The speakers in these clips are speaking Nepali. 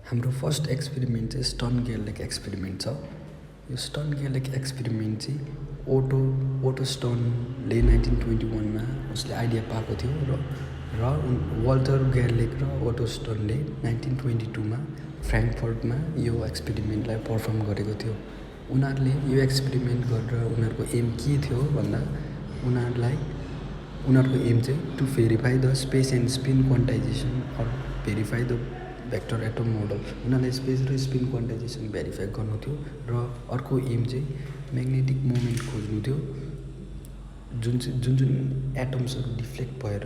हाम्रो फर्स्ट एक्सपेरिमेन्ट चाहिँ स्टर्न गेर्लक एक्सपेरिमेन्ट छ। यो स्टर्न गेर्लक एक्सपेरिमेन्ट चाहिँ ओटो स्टर्नले 1921मा उसले आइडिया पाएको थियो र वाल्टर गेर्लक र ओटो स्टर्नले 1922मा फ्र्याङ्कफर्टमा यो एक्सपेरिमेन्टलाई पर्फर्म गरेको थियो। उनीहरूले यो एक्सपेरिमेन्ट गरेर उनीहरूको एम के थियो भन्दा उनीहरूको एम चाहिँ to verify the space and spin quantization or verify the vector atom model. उनीहरूले स्पेस र स्पिन क्वान्टाइजेसन भेरिफाई गर्नु थियो र अर्को एम चाहिँ म्याग्नेटिक मोमेन्ट खोज्नु थियो, जुन एटम्सहरू डिफ्लेक्ट भएर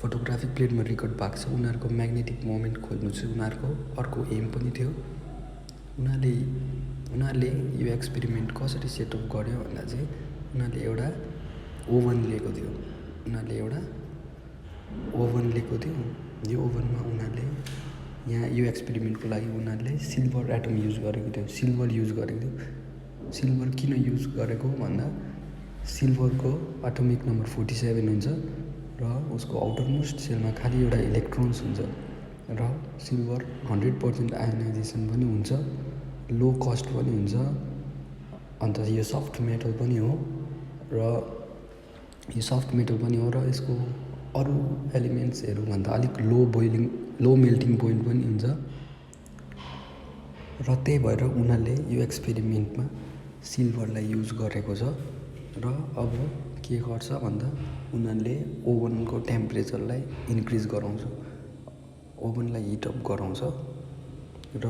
फोटोग्राफिक प्लेटमा रेकर्ड भएको छ उनीहरूको म्याग्नेटिक मोमेन्ट खोज्नु चाहिँ उनीहरूको अर्को एम पनि थियो। उनीहरूले यो एक्सपेरिमेन्ट कसरी सेटअप गर्यो भन्दा चाहिँ उनीहरूले एउटा ओभन लिएको थियो। यो ओभनमा उनीहरूले यहाँ यो एक्सपेरिमेन्टको लागि उनीहरूले सिल्भर एटम युज गरेको थियो। सिल्भर किन युज गरेको भन्दा सिल्भरको एटोमिक नम्बर 47 हुन्छ र उसको आउटर मोस्ट सेलमा खालि एउटा इलेक्ट्रोन्स हुन्छ र सिल्भर 100% आयोनाइजेसन पनि हुन्छ, लो कस्ट पनि हुन्छ, अन्त यो सफ्ट मेटल पनि हो र यसको अरू एलिमेन्ट्सहरू भन्दा अलिक लो मेल्टिङ पोइन्ट पनि हुन्छ र त्यही भएर उनीहरूले यो एक्सपेरिमेन्टमा सिल्भरलाई युज गरेको छ। र अब के गर्छ भन्दा उनीहरूले ओभनको टेम्परेचरलाई इन्क्रिज गराउँछ, ओभनलाई हिटअप गराउँछ र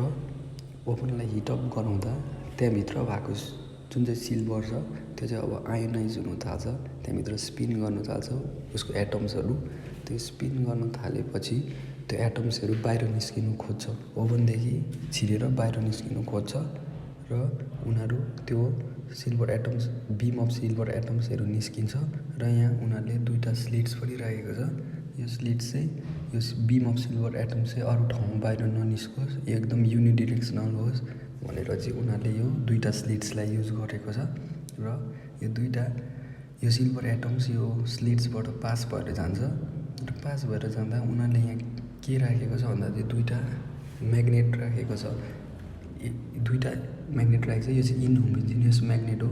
ओभनलाई हिटअप गराउँदा त्यहाँभित्र भएको जुन चाहिँ सिल्भर छ त्यो चाहिँ अब आयोनाइज हुन थाल्छ, त्यहाँभित्र स्पिन गर्न थाल्छ उसको एटम्सहरू। त्यो स्पिन गर्न थालेपछि त्यो एटम्सहरू बाहिर निस्किनु खोज्छ, ओभनदेखि छिरेर बाहिर निस्किनु खोज्छ र उनीहरू त्यो silver atoms beam of silver एटम्सहरू निस्किन्छ र यहाँ उनीहरूले दुईवटा स्लिट्स पनि राखेको छ। यो स्लिट्स चाहिँ यो बिम अफ सिल्भर एटम्स चाहिँ अरू ठाउँमा बाहिर ननिस्कोस्, एकदम युनिडिरेक्सनल होस् भनेर चाहिँ उनीहरूले यो दुईवटा स्लिट्सलाई युज गरेको छ र यो सिल्भर एटम्स यो स्लिट्सबाट पास भएर जान्छ र पास भएर जाँदा उनीहरूले यहाँ के राखेको छ भन्दा चाहिँ दुईवटा म्याग्नेट राखेको छ। दुईवटा म्याग्नेट राखेको छ, यो चाहिँ इनहोमोजिनियस म्याग्नेट हो।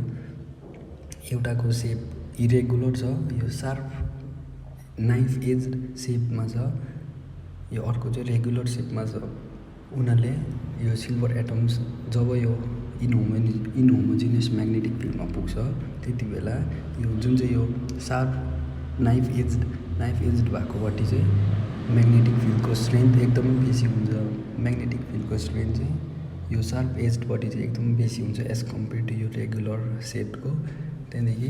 एउटाको सेप इरेगुलर छ, यो सार्प नाइफ एज सेपमा छ, यो अर्को चाहिँ रेगुलर सेपमा छ। उनीहरूले यो सिल्भर एटम्स जब यो इनहोमोजिनियस म्याग्नेटिक फिल्डमा पुग्छ त्यति बेला यो जुन चाहिँ यो सार्प नाइफ एज्ड भएकोपट्टि चाहिँ म्याग्नेटिक फिल्डको स्ट्रेन्थ एकदमै बेसी हुन्छ। म्याग्नेटिक फिल्डको स्ट्रेन्थ चाहिँ यो सार्प एज्डपट्टि चाहिँ एकदमै बेसी हुन्छ एज कम्पेयर टु यो रेगुलर सेपको। त्यहाँदेखि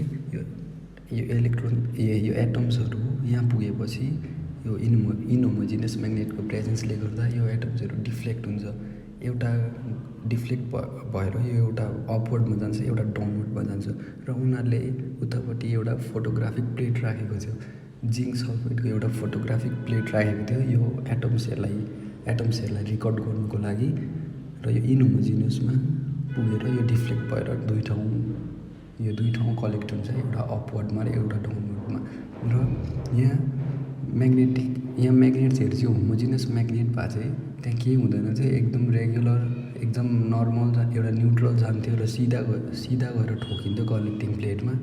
यो एटम्सहरू यहाँ पुगेपछि यो इनहोमोजिनियस म्याग्नेटको प्रेजेन्सले गर्दा यो एटम्सहरू डिफ्लेक्ट हुन्छ। एउटा डिफ्लेक्ट भएर यो एउटा अपवर्डमा जान्छ, एउटा डाउनवर्डमा जान्छ र उनीहरूले उतापट्टि एउटा फोटोग्राफिक प्लेट राखेको थियो, जिङ्क सल्फेटको एउटा फोटोग्राफिक प्लेट राखेको थियो यो एटम्सहरूलाई रिकर्ड गर्नुको लागि। र यो इनहोमोजिनियसमा पुगेर यो डिफ्लेक्ट भएर दुई ठाउँ कलेक्ट हुन्छ, एउटा अपवर्डमा र एउटा डाउनवर्डमा। र यहाँ म्याग्नेट्सहरू चाहिँ होमोजिनियस म्याग्नेट भएको चाहिँ त्यहाँ केही हुँदैन चाहिँ एकदम रेगुलर एकदम नर्मल एउटा न्युट्रल जान्थ्यो र सिधा गएर ठोकिन्थ्यो कलेक्टिङ प्लेटमा।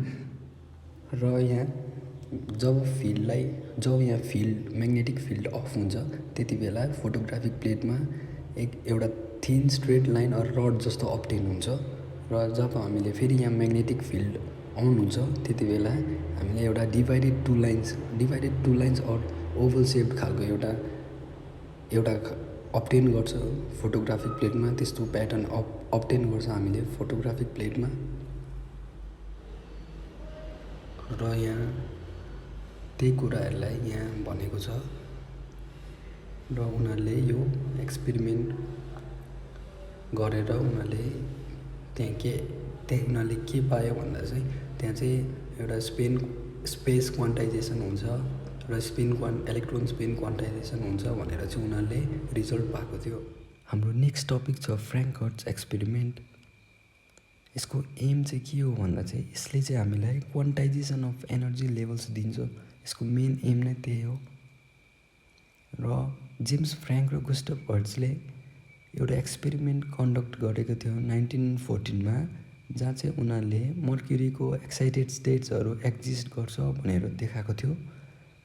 र यहाँ जब म्याग्नेटिक फिल्ड अफ हुन्छ त्यति बेला फोटोग्राफिक प्लेटमा एउटा thin straight line or rod जस्तो अप्टेन हुन्छ र जब हामीले फेरि यहाँ म्याग्नेटिक फिल्ड अन हुन्छ त्यति बेला हामीले एउटा divided to lines or oval shape खालको एउटा अप्टेन गर्छ फोटोग्राफिक प्लेटमा। त्यस्तो प्याटर्न अप्टेन गर्छ हामीले फोटोग्राफिक प्लेटमा। र यहाँ त्यही कुराहरूलाई यहाँ भनेको छ र उनीहरूले यो एक्सपेरिमेन्ट गरेर उनीहरूले उनीहरूले के पायो भन्दा चाहिँ त्यहाँ चाहिँ एउटा स्पेस क्वान्टाइजेसन हुन्छ र इलेक्ट्रोन स्पिन क्वान्टाइजेसन हुन्छ भनेर चाहिँ उनीहरूले रिजल्ट पाएको थियो। हाम्रो नेक्स्ट टपिक छ फ्र्याङ्कफर्ट एक्सपेरिमेन्ट। यसको एम चाहिँ के हो भन्दा चाहिँ यसले चाहिँ हामीलाई क्वान्टाइजेसन अफ एनर्जी लेभल्स दिन्छ। यसको मेन एम नै त्यही हो। र जेम्स फ्र्याङ्क र गुस्टाभ हर्ट्जले एउटा एक्सपेरिमेन्ट कन्डक्ट गरेको थियो 1914मा, जहाँ चाहिँ उनीहरूले मर्क्युरीको एक्साइटेड स्टेट्सहरू एक्जिस्ट गर्छ भनेर देखाएको थियो।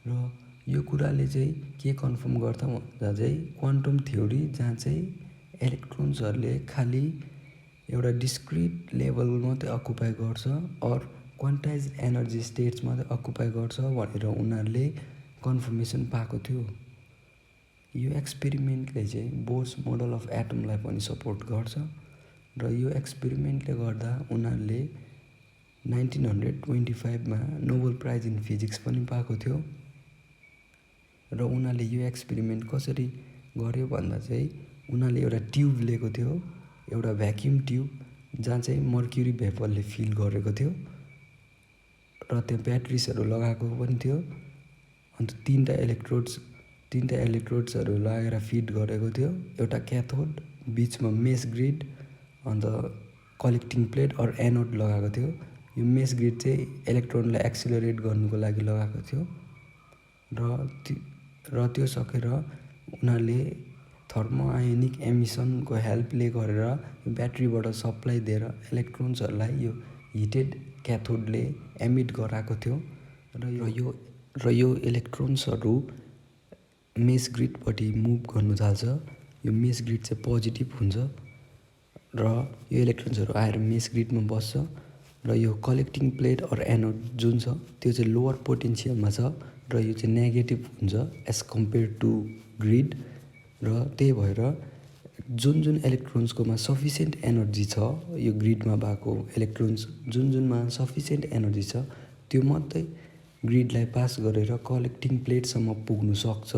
र यो कुराले चाहिँ के कन्फर्म गर्छ भन्दा चाहिँ क्वान्टम थ्योरी, जहाँ चाहिँ इलेक्ट्रोन्सहरूले खालि एउटा डिस्क्रिट लेभल मात्रै अकुपाई गर्छ और क्वान्टाइज एनर्जी स्टेट्स मात्रै अकुपाई गर्छ भनेर उनीहरूले कन्फर्मेसन पाएको थियो। यो एक्सपेरिमेन्टले चाहिँ बोर्स मोडल अफ एटमलाई पनि सपोर्ट गर्छ र यो एक्सपेरिमेन्टले गर्दा उनीहरूले 1925मा नोबेल प्राइज इन फिजिक्स पनि पाएको थियो। र उनीहरूले यो एक्सपेरिमेन्ट कसरी गर्यो भन्दा चाहिँ उनीहरूले एउटा ट्युब लिएको थियो, एउटा भ्याक्युम ट्युब, जहाँ चाहिँ मर्क्युरी भेपरले फिल गरेको थियो र त्यहाँ ब्याट्रिजहरू लगाएको पनि थियो। अन्त तिनवटा इलेक्ट्रोड्सहरू लगाएर फिड गरेको थियो, एउटा क्याथोड, बिचमा मेस ग्रिड, अन्त कलेक्टिङ प्लेट और एनोड लगाएको थियो। यो मेस ग्रिड चाहिँ इलेक्ट्रोनलाई एक्सिलरेट गर्नुको लागि लगाएको थियो र त्यो सकेर उनीहरूले थर्मोआयोनिक एमिसनको हेल्पले गरेर ब्याट्रीबाट सप्लाई दिएर इलेक्ट्रोन्सहरूलाई यो हिटेड क्याथोडले एमिट गराएको थियो र यो इलेक्ट्रोन्सहरू मेस ग्रिडपट्टि मुभ गर्नु थाल्छ। यो मेस ग्रिड चाहिँ पोजिटिभ हुन्छ र यो इलेक्ट्रोन्सहरू आएर मेस ग्रिडमा बस्छ र यो कलेक्टिङ प्लेट और एनोड जुन छ त्यो चाहिँ लोवर पोटेन्सियलमा छ र यो चाहिँ नेगेटिभ हुन्छ एज कम्पेयर टु ग्रिड। र त्यही भएर जुन इलेक्ट्रोन्सकोमा सफिसियन्ट एनर्जी छ, यो ग्रिडमा भएको इलेक्ट्रोन्स जुनमा सफिसियन्ट एनर्जी छ त्यो मात्रै ग्रिडलाई पास गरेर कलेक्टिङ प्लेटसम्म पुग्नु सक्छ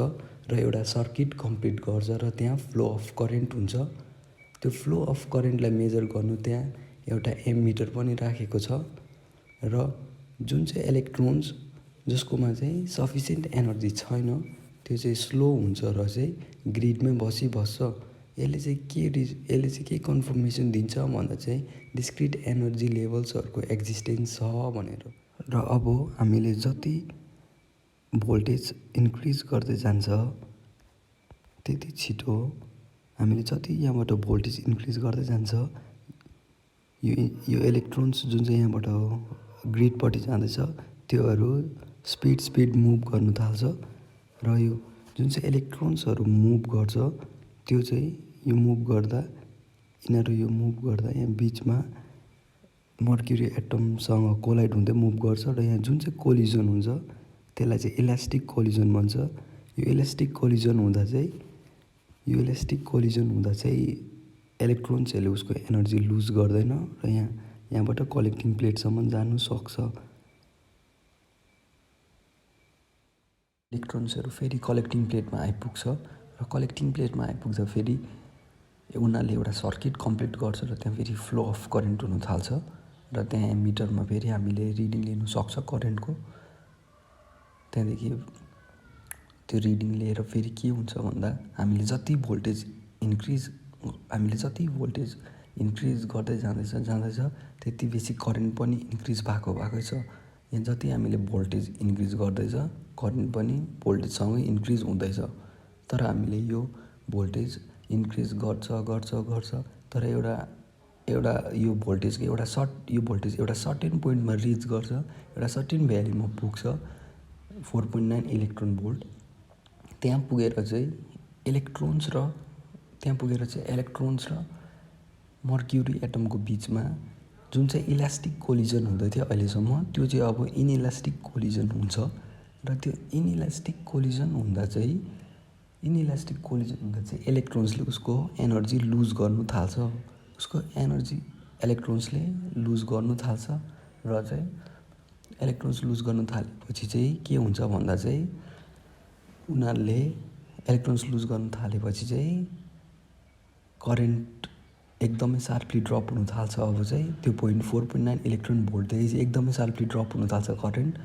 र एउटा सर्किट कम्प्लिट गर्छ र त्यहाँ फ्लो अफ करेन्ट हुन्छ। त्यो फ्लो अफ करेन्टलाई मेजर गर्नु त्यहाँ एउटा एमिटर पनि राखेको छ र जुन चाहिँ इलेक्ट्रोन्स जसकोमा चाहिँ सफिसियन्ट एनर्जी छैन त्यो चाहिँ स्लो हुन्छ र चाहिँ ग्रिडमै बस्छ। यसले चाहिँ के कन्फर्मेसन दिन्छ भन्दा चाहिँ डिस्क्रिट एनर्जी लेभल्सहरूको एक्जिस्टेन्स छ भनेर। र अब हामीले जति भोल्टेज इन्क्रिज गर्दै जान्छ त्यति छिटो हामीले जति यहाँबाट भोल्टेज इन्क्रिज गर्दै जान्छ यो इलेक्ट्रोन्स जुन चाहिँ यहाँबाट ग्रिडपट्टि जाँदैछ त्योहरू स्पिड मुभ गर्नु थाल्छ र यो जुन चाहिँ इलेक्ट्रोन्सहरू मुभ गर्छ त्यो चाहिँ यो मुभ गर्दा यहाँ बिचमा मर्क्युरी एटमसँग कोलाइड हुँदै मुभ गर्छ र यहाँ जुन चाहिँ कोलिजन हुन्छ त्यसलाई चाहिँ इलास्टिक कोलिजन भन्छ। यो इलास्टिक कोलिजन हुँदा चाहिँ इलेक्ट्रोन्सहरूले उसको एनर्जी लुज गर्दैन र यहाँबाट कलेक्टिङ प्लेटसम्म जानु सक्छ। इलेक्ट्रोन्सहरू फेरि कलेक्टिङ प्लेटमा आइपुग्छ र कलेक्टिङ प्लेटमा आइपुग्दा फेरि उनीहरूले एउटा सर्किट कम्प्लिट गर्छ र त्यहाँ फेरि फ्लो अफ करेन्ट हुन थाल्छ र त्यहाँ मिटरमा फेरि हामीले रिडिङ लिनु सक्छ करेन्टको। त्यहाँदेखि त्यो रिडिङ लिएर फेरि के हुन्छ भन्दा हामीले जति भोल्टेज इन्क्रिज गर्दै जाँदैछ त्यति बेसी करेन्ट पनि इन्क्रिज भएकै छ। यहाँ जति हामीले भोल्टेज इन्क्रिज गर्दैछ करेन्ट पनि भोल्टेजसँगै इन्क्रिज हुँदैछ। तर हामीले यो भोल्टेज इन्क्रिज गर्छ तर यो भोल्टेज एउटा सर्टेन पोइन्टमा रिच गर्छ, एउटा सर्टेन भ्याल्युमा पुग्छ 4.9 इलेक्ट्रोन भोल्ट। त्यहाँ पुगेर चाहिँ इलेक्ट्रोन्स र मर्क्युरी एटमको बिचमा जुन चाहिँ इलास्टिक कोलिजन हुँदै थियो अहिलेसम्म त्यो चाहिँ अब इनइलास्टिक कोलिजन हुन्छ र त्यो इनइलास्टिक कोलिजन हुँदा चाहिँ इलेक्ट्रोन्सले उसको एनर्जी लुज गर्नु थाल्छ। र चाहिँ इलेक्ट्रोन्स लुज गर्नु थालेपछि चाहिँ के हुन्छ भन्दा चाहिँ उनीहरूले इलेक्ट्रोन्स लुज गर्नु थालेपछि चाहिँ करेन्ट एकदमै सार्पली ड्रप हुन थाल्छ। अब चाहिँ त्यो 4.9 इलेक्ट्रोन भोल्टदेखि चाहिँ एकदमै सार्पली ड्रप हुन थाल्छ करेन्ट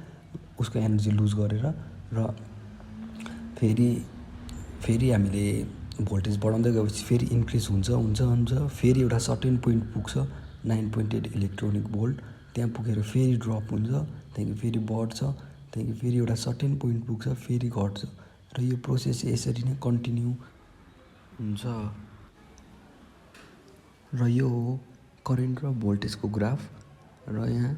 उसको एनर्जी लुज गरेर र फेरि हामीले भोल्टेज बढाउँदै गएपछि फेरि इन्क्रिज हुन्छ फेरि एउटा सर्टेन पोइन्ट पुग्छ 9.8 इलेक्ट्रोनिक भोल्ट। त्यहाँ पुगेर फेरि ड्रप हुन्छ, त्यहाँदेखि फेरि बढ्छ, त्यहाँदेखि फेरि एउटा सर्टेन पोइन्ट पुग्छ फेरि घट्छ र यो प्रोसेस यसरी नै कन्टिन्यू हुन्छ। र यो हो करेन्ट र भोल्टेजको ग्राफ। र यहाँ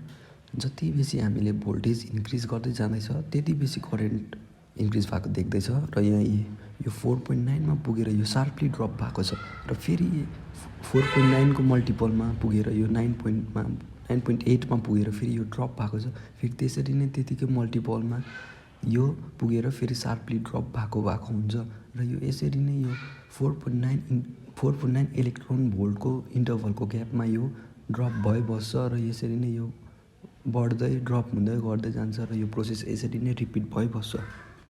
जति बेसी हामीले भोल्टेज इन्क्रिज गर्दै जाँदैछ त्यति बेसी करेन्ट इन्क्रिज भएको देख्दैछ। र यहाँ यो 4.9मा पुगेर यो सार्पली ड्रप भएको छ र फेरि 4.9को मल्टिपलमा पुगेर यो 9.8मा पुगेर फेरि यो ड्रप भएको छ। फेरि त्यसरी नै त्यतिकै मल्टिपलमा यो पुगेर फेरि सार्पली ड्रप भएको हुन्छ। र यो यसरी नै यो 4.9 इलेक्ट्रोन भोल्टको इन्टरभलको ग्यापमा यो ड्रप भइबस्छ र यसरी नै यो बढ्दै ड्रप हुँदै गर्दै जान्छ र यो प्रोसेस यसरी नै रिपिट भइबस्छ।